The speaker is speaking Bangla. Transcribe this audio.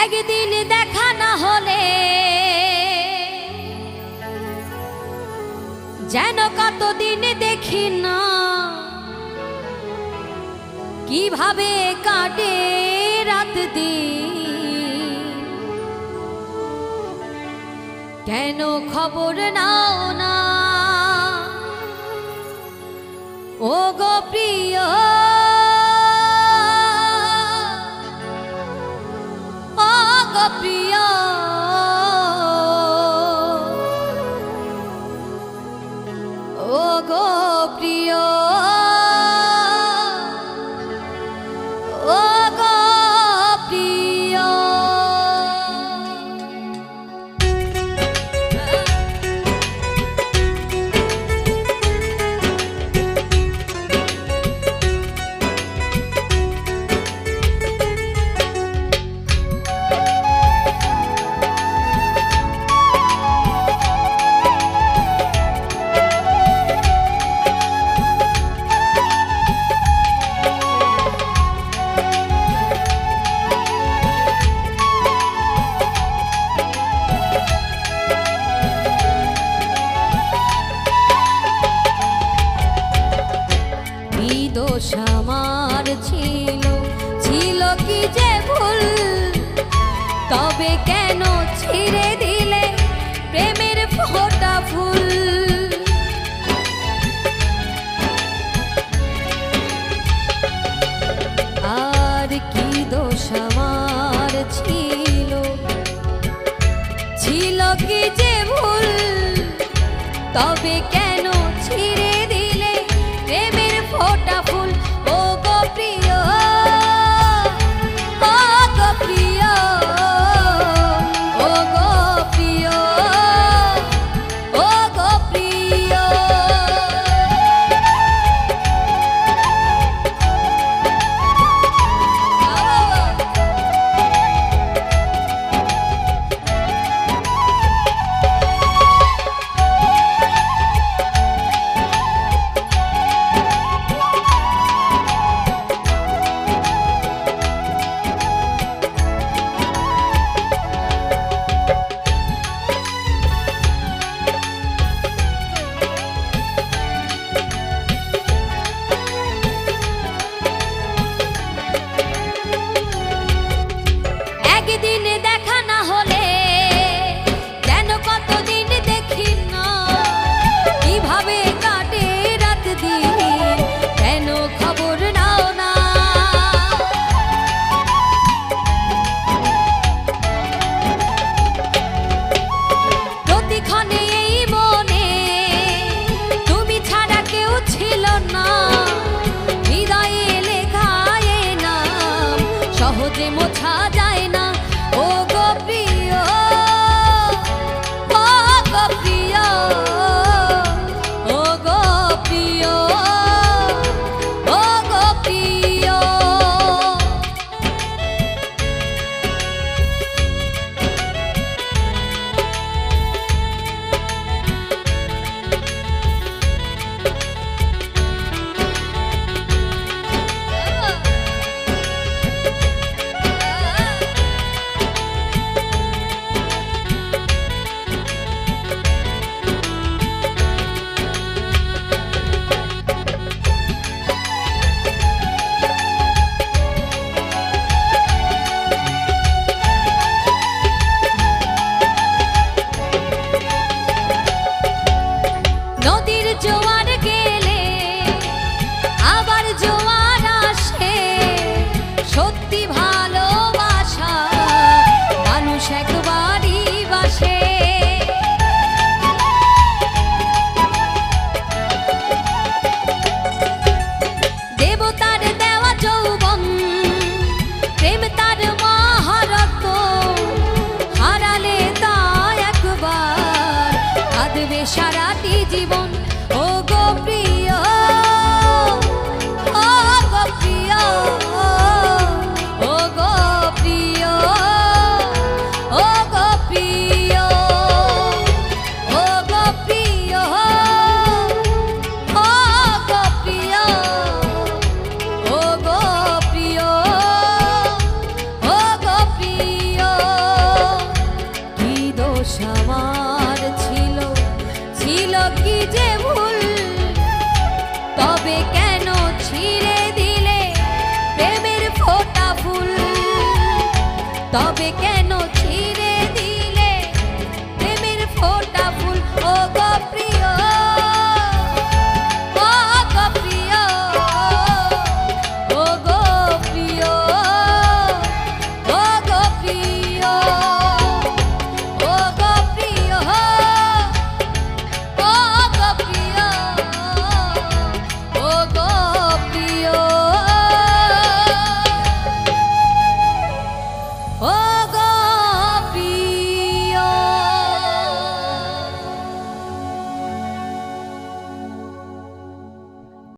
একদিন দেখা না হলে যেন কতদিন দেখি না, কিভাবে কাটে রাত দিন, কেন খবর নাও না ও গো প্রিয়, ও গো প্রিয়, ও গো প্রিয়, ও গো প্রিয়। দোষ আমার ছিল, ছিল কি যে ভুল, তবে কেন ছিঁড়ে দিলে প্রেমের ফোঁটা ফুল। আর কি দোষ আমার ছিল, ছিল কি যে ভুল, তবে কেন ছিঁড়ে দিলে প্রেমের ফোঁটা ফুল। ও গো প্রিয়, ও গো প্রিয়, ও গো প্রিয়, ও গো প্রিয়। একদিন দেখা না হলে যেন কতদিন দেখি না, কিভাবে কাটে রাত দিন, কেন খবর নাও না। প্রতিক্ষণে এই মনে তুমি ছাড়া কেউ ছিল না, হৃদয়ে লেখা এ নাম সহজে মোছা যায় না। ও গো প্রিয়, ও গো প্রিয়, ও গো প্রিয়, ও গো প্রিয়। তবে কেন